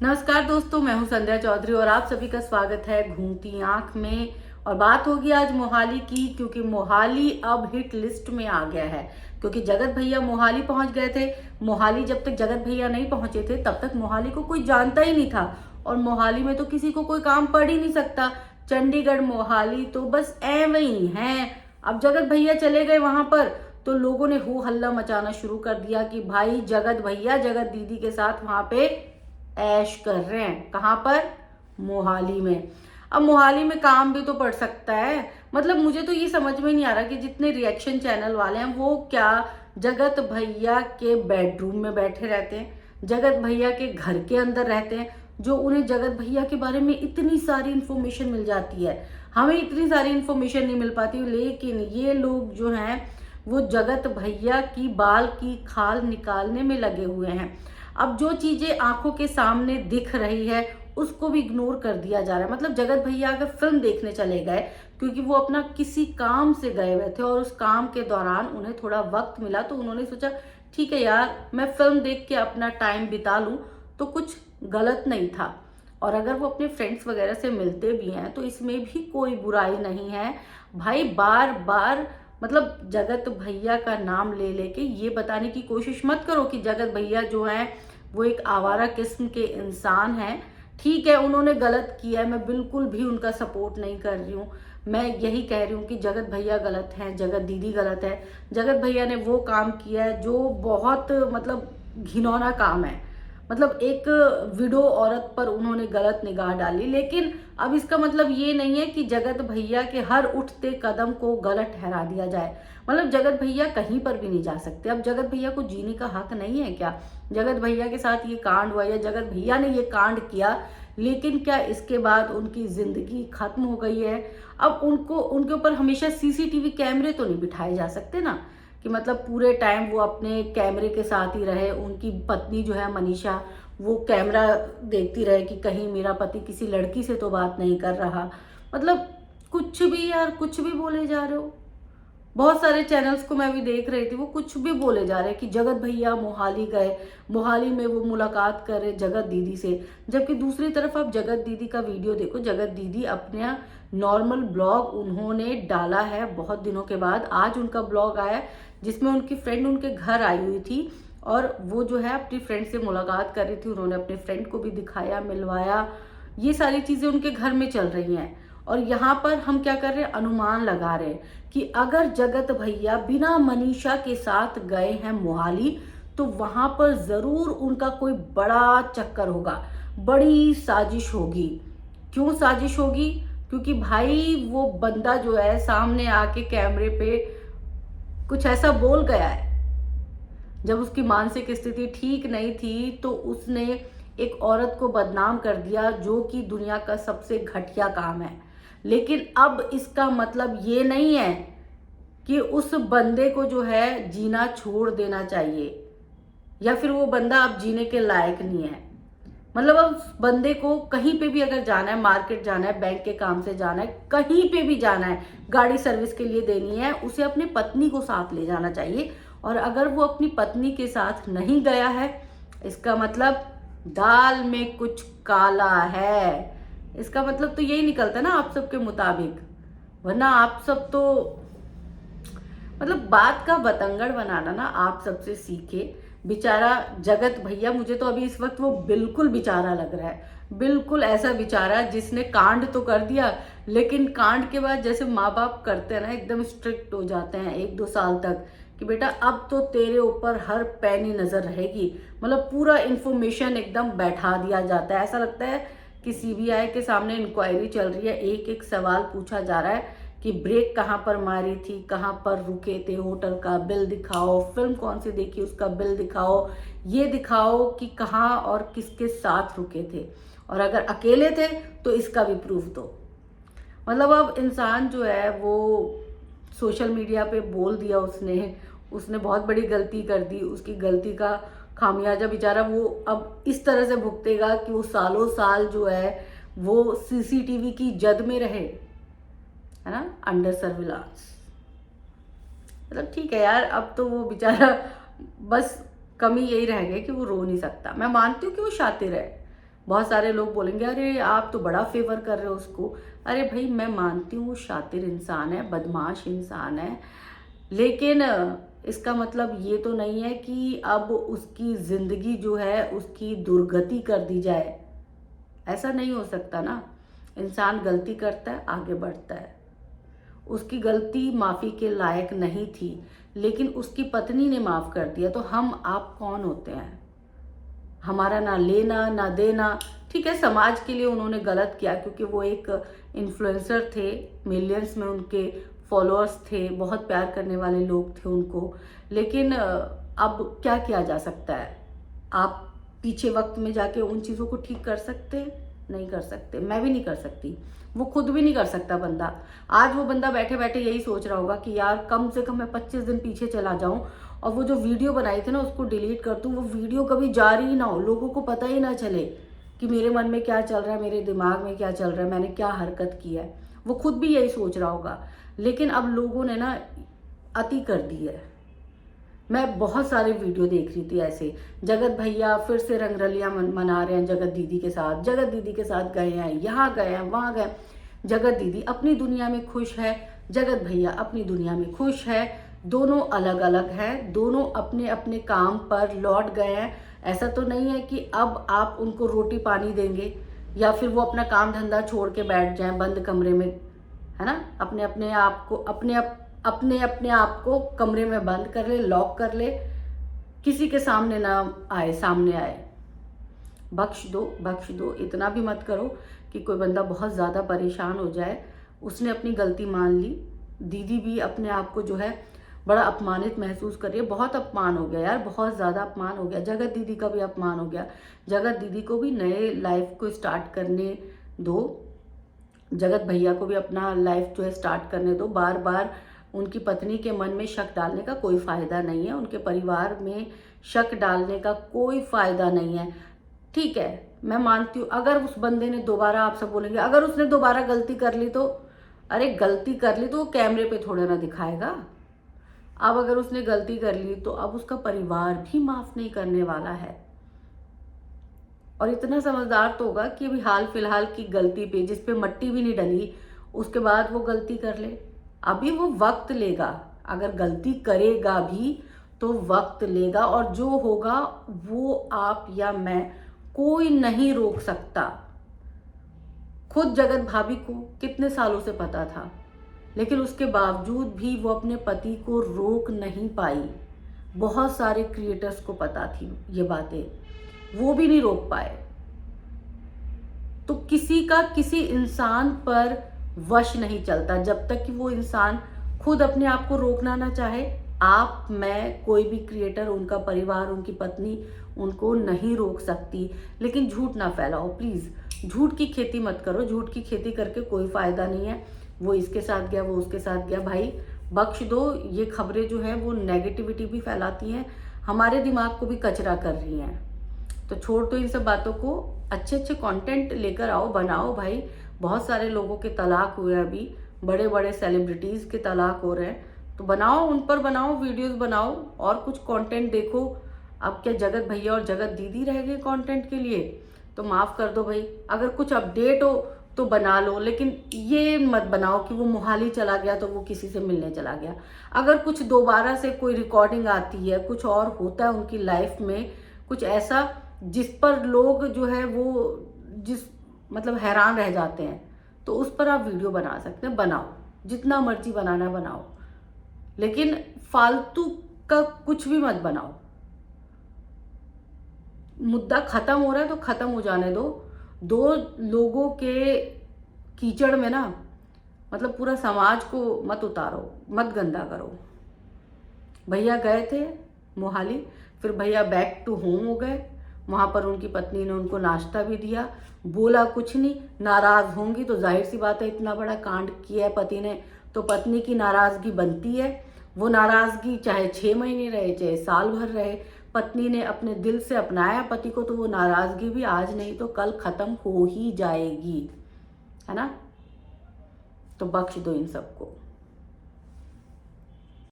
नमस्कार दोस्तों, मैं हूं संध्या चौधरी और आप सभी का स्वागत है घूमती आंख में। और बात होगी आज मोहाली की, क्योंकि मोहाली अब हिट लिस्ट में आ गया है। क्योंकि जगत भैया मोहाली पहुंच गए थे। मोहाली जब तक जगत भैया नहीं पहुंचे थे तब तक मोहाली को कोई जानता ही नहीं था। और मोहाली में तो किसी को कोई काम पड़ ही नहीं सकता। चंडीगढ़ मोहाली तो बस एवं ही है। अब जगत भैया चले गए वहां पर तो लोगों ने हो हल्ला मचाना शुरू कर दिया कि भाई जगत भैया जगत दीदी के साथ वहां पे ऐश कर रहे हैं। कहाँ पर? मोहाली में। अब मोहाली में काम भी तो पड़ सकता है। मतलब मुझे तो ये समझ में नहीं आ रहा कि जितने रिएक्शन चैनल वाले हैं वो क्या जगत भैया के बेडरूम में बैठे रहते हैं, जगत भैया के घर के अंदर रहते हैं, जो उन्हें जगत भैया के बारे में इतनी सारी इंफॉर्मेशन मिल जाती है। हमें इतनी सारी इंफॉर्मेशन नहीं मिल पाती, लेकिन ये लोग जो हैं वो जगत भैया की बाल की खाल निकालने में लगे हुए हैं। अब जो चीजें आंखों के सामने दिख रही है उसको भी इग्नोर कर दिया जा रहा है। मतलब जगत भैया अगर फिल्म देखने चले गए, क्योंकि वो अपना किसी काम से गए हुए थे और उस काम के दौरान उन्हें थोड़ा वक्त मिला तो उन्होंने सोचा ठीक है यार, मैं फिल्म देख के अपना टाइम बिता लूं, तो कुछ गलत नहीं था। और अगर वो अपने फ्रेंड्स वगैरह से मिलते भी हैं तो इसमें भी कोई बुराई नहीं है। भाई बार बार मतलब जगत भैया का नाम ले लेके ये बताने की कोशिश मत करो कि जगत भैया जो है वो एक आवारा किस्म के इंसान हैं। ठीक है, उन्होंने गलत किया है, मैं बिल्कुल भी उनका सपोर्ट नहीं कर रही हूँ। मैं यही कह रही हूँ कि जगत भैया गलत हैं, जगत दीदी गलत है। जगत भैया ने वो काम किया है जो बहुत मतलब घिनौना काम है। मतलब एक विडो औरत पर उन्होंने गलत निगाह डाली। लेकिन अब इसका मतलब ये नहीं है कि जगत भैया के हर उठते कदम को गलत ठहरा दिया जाए। मतलब जगत भैया कहीं पर भी नहीं जा सकते। अब जगत भैया को जीने का हक नहीं है क्या? जगत भैया के साथ ये कांड हुआ या जगत भैया ने ये कांड किया, लेकिन क्या इसके बाद उनकी जिंदगी खत्म हो गई है? अब उनको उनके ऊपर हमेशा सीसीटीवी कैमरे तो नहीं बिठाए जा सकते ना, कि मतलब पूरे टाइम वो अपने कैमरे के साथ ही रहे। उनकी पत्नी जो है मनीषा, वो कैमरा देखती रहे कि कहीं मेरा पति किसी लड़की से तो बात नहीं कर रहा। मतलब कुछ भी यार, कुछ भी बोले जा रहे हो। बहुत सारे चैनल्स को मैं भी देख रही थी, वो कुछ भी बोले जा रहे हैं कि जगत भैया मोहाली गए, मोहाली में वो मुलाकात करे जगत दीदी से। जबकि दूसरी तरफ आप जगत दीदी का वीडियो देखो, जगत दीदी अपने नॉर्मल ब्लॉग उन्होंने डाला है बहुत दिनों के बाद। आज उनका ब्लॉग आया जिसमें उनकी फ्रेंड उनके घर आई हुई थी और वो जो है अपनी फ्रेंड से मुलाकात कर रही थी। उन्होंने अपने फ्रेंड को भी दिखाया, मिलवाया। ये सारी चीजें उनके घर में चल रही हैं। और यहाँ पर हम क्या कर रहे हैं, अनुमान लगा रहे हैं कि अगर जगत भैया बिना मनीषा के साथ गए हैं मोहाली, तो वहां पर जरूर उनका कोई बड़ा चक्कर होगा, बड़ी साजिश होगी। क्यों साजिश होगी? क्योंकि भाई वो बंदा जो है सामने आके कैमरे पे कुछ ऐसा बोल गया है। जब उसकी मानसिक स्थिति ठीक नहीं थी तो उसने एक औरत को बदनाम कर दिया, जो कि दुनिया का सबसे घटिया काम है। लेकिन अब इसका मतलब ये नहीं है कि उस बंदे को जो है जीना छोड़ देना चाहिए, या फिर वो बंदा अब जीने के लायक नहीं है। मतलब अब उस बंदे को कहीं पे भी अगर जाना है, मार्केट जाना है, बैंक के काम से जाना है, कहीं पे भी जाना है, गाड़ी सर्विस के लिए देनी है, उसे अपनी पत्नी को साथ ले जाना चाहिए। और अगर वो अपनी पत्नी के साथ नहीं गया है, इसका मतलब दाल में कुछ काला है। इसका मतलब तो यही निकलता ना आप सबके मुताबिक। वरना आप सब तो मतलब बात का बतंगड़ बनाना ना आप सबसे सीखे। बेचारा जगत भैया, मुझे तो अभी इस वक्त वो बिल्कुल बेचारा लग रहा है। बिल्कुल ऐसा बेचारा जिसने कांड तो कर दिया, लेकिन कांड के बाद जैसे माँ बाप करते हैं ना, एकदम स्ट्रिक्ट हो जाते हैं 1-2 साल तक कि बेटा अब तो तेरे ऊपर हर पैनी नजर रहेगी। मतलब पूरा इंफॉर्मेशन एकदम बैठा दिया जाता है। ऐसा लगता है कि सीबीआई के सामने इंक्वायरी चल रही है, एक एक सवाल पूछा जा रहा है कि ब्रेक कहाँ पर मारी थी, कहाँ पर रुके थे, होटल का बिल दिखाओ, फिल्म कौन सी देखी उसका बिल दिखाओ, ये दिखाओ कि कहाँ और किसके साथ रुके थे, और अगर अकेले थे तो इसका भी प्रूफ दो। मतलब अब इंसान जो है वो सोशल मीडिया पे बोल दिया, उसने उसने बहुत बड़ी गलती कर दी। उसकी गलती का खामियाजा बेचारा वो अब इस तरह से भुगतेगा कि वो सालों साल जो है वो सीसीटीवी की जद में रहे, है ना, अंडर सर्विलांस। मतलब ठीक है यार, अब तो वो बेचारा बस कमी यही रह गई कि वो रो नहीं सकता। मैं मानती हूँ कि वो शातिर है, बहुत सारे लोग बोलेंगे अरे आप तो बड़ा फेवर कर रहे हो उसको। अरे भाई मैं मानती हूँ वो शातिर इंसान है, बदमाश इंसान है, लेकिन इसका मतलब ये तो नहीं है कि अब उसकी ज़िंदगी जो है उसकी दुर्गति कर दी जाए। ऐसा नहीं हो सकता ना। इंसान गलती करता है, आगे बढ़ता है। उसकी गलती माफ़ी के लायक नहीं थी, लेकिन उसकी पत्नी ने माफ़ कर दिया, तो हम आप कौन होते हैं? हमारा ना लेना ना देना। ठीक है, समाज के लिए उन्होंने गलत किया क्योंकि वो एक इन्फ्लुएंसर थे, मिलियंस में उनके फॉलोअर्स थे, बहुत प्यार करने वाले लोग थे उनको। लेकिन अब क्या किया जा सकता है? आप पीछे वक्त में जाके उन चीज़ों को ठीक कर सकते हैं? नहीं कर सकते, मैं भी नहीं कर सकती, वो खुद भी नहीं कर सकता बंदा। आज वो बंदा बैठे बैठे यही सोच रहा होगा कि यार कम से कम मैं 25 दिन पीछे चला जाऊं और वो जो वीडियो बनाई थी ना उसको डिलीट कर दूं, वो वीडियो कभी जारी ही ना हो, लोगों को पता ही ना चले कि मेरे मन में क्या चल रहा है, मेरे दिमाग में क्या चल रहा है, मैंने क्या हरकत की है। वो खुद भी यही सोच रहा होगा। लेकिन अब लोगों ने ना अति कर दी है। मैं बहुत सारे वीडियो देख रही थी ऐसे, जगत भैया फिर से रंगरलियां मना रहे हैं जगत दीदी के साथ, जगत दीदी के साथ गए हैं, यहाँ गए हैं, वहाँ गए। जगत दीदी अपनी दुनिया में खुश है, जगत भैया अपनी दुनिया में खुश है। दोनों अलग अलग हैं, दोनों अपने अपने काम पर लौट गए हैं। ऐसा तो नहीं है कि अब आप उनको रोटी पानी देंगे या फिर वो अपना काम धंधा छोड़ के बैठ जाएं बंद कमरे में, है ना, अपने अपने आप को अपने आप को कमरे में बंद कर ले, लॉक कर ले, किसी के सामने ना आए, सामने आए। बख्श दो, इतना भी मत करो कि कोई बंदा बहुत ज़्यादा परेशान हो जाए। उसने अपनी गलती मान ली। दीदी भी अपने आप को जो है बड़ा अपमानित महसूस कर रही है। बहुत अपमान हो गया यार, बहुत ज़्यादा अपमान हो गया। जगत दीदी का भी अपमान हो गया। जगत दीदी को भी नए लाइफ को स्टार्ट करने दो, जगत भैया को भी अपना लाइफ जो है स्टार्ट करने दो। बार बार उनकी पत्नी के मन में शक डालने का कोई फ़ायदा नहीं है, उनके परिवार में शक डालने का कोई फ़ायदा नहीं है। ठीक है, मैं मानती हूँ अगर उस बंदे ने दोबारा, आप सब बोलेंगे अगर उसने दोबारा गलती कर ली तो, अरे गलती कर ली तो वो कैमरे पे थोड़े ना दिखाएगा। अब अगर उसने गलती कर ली तो अब उसका परिवार भी माफ़ नहीं करने वाला है। और इतना समझदार तो होगा कि अभी हाल फिलहाल की गलती पे, जिस पे मट्टी भी नहीं डली, उसके बाद वो गलती कर ले। अभी वो वक्त लेगा, अगर गलती करेगा भी तो वक्त लेगा, और जो होगा वो आप या मैं कोई नहीं रोक सकता। खुद जगत भाभी को कितने सालों से पता था, लेकिन उसके बावजूद भी वो अपने पति को रोक नहीं पाई। बहुत सारे क्रिएटर्स को पता थी ये बातें, वो भी नहीं रोक पाए। तो किसी का किसी इंसान पर वश नहीं चलता जब तक कि वो इंसान खुद अपने आप को रोकना ना चाहे। आप, मैं, कोई भी क्रिएटर, उनका परिवार, उनकी पत्नी उनको नहीं रोक सकती। लेकिन झूठ ना फैलाओ प्लीज़, झूठ की खेती मत करो। झूठ की खेती करके कोई फ़ायदा नहीं है। वो इसके साथ गया, वो उसके साथ गया, भाई बख्श दो। ये खबरें जो हैं वो नेगेटिविटी भी फैलाती हैं, हमारे दिमाग को भी कचरा कर रही हैं। तो छोड़ दो इन सब बातों को, अच्छे अच्छे कंटेंट लेकर आओ, बनाओ भाई। बहुत सारे लोगों के तलाक हुए, अभी बड़े बड़े सेलिब्रिटीज़ के तलाक हो रहे हैं, तो बनाओ, उन पर बनाओ, वीडियोस बनाओ और कुछ कंटेंट देखो। अब क्या जगत भैया और जगत दीदी रह गए कंटेंट के लिए? तो माफ़ कर दो भाई, अगर कुछ अपडेट हो तो बना लो, लेकिन ये मत बनाओ कि वो मोहाली चला गया तो वो किसी से मिलने चला गया। अगर कुछ दोबारा से कोई रिकॉर्डिंग आती है, कुछ और होता है उनकी लाइफ में, कुछ ऐसा जिस पर लोग जो है वो मतलब हैरान रह जाते हैं, तो उस पर आप वीडियो बना सकते हैं। बनाओ, जितना मर्जी बनाना बनाओ, लेकिन फालतू का कुछ भी मत बनाओ। मुद्दा खत्म हो रहा है तो खत्म हो जाने दो। दो लोगों के कीचड़ में ना, मतलब पूरा समाज को मत उतारो, मत गंदा करो। भैया गए थे मोहाली, फिर भैया बैक टू होम हो गए। वहाँ पर उनकी पत्नी ने उनको नाश्ता भी दिया, बोला कुछ नहीं। नाराज़ होंगी तो जाहिर सी बात है, इतना बड़ा कांड किया है पति ने, तो पत्नी की नाराज़गी बनती है। वो नाराज़गी चाहे 6 महीने रहे, चाहे साल भर रहे, पत्नी ने अपने दिल से अपनाया पति को, तो वो नाराज़गी भी आज नहीं तो कल ख़त्म हो ही जाएगी, है ना। तो बख्श दो इन सबको।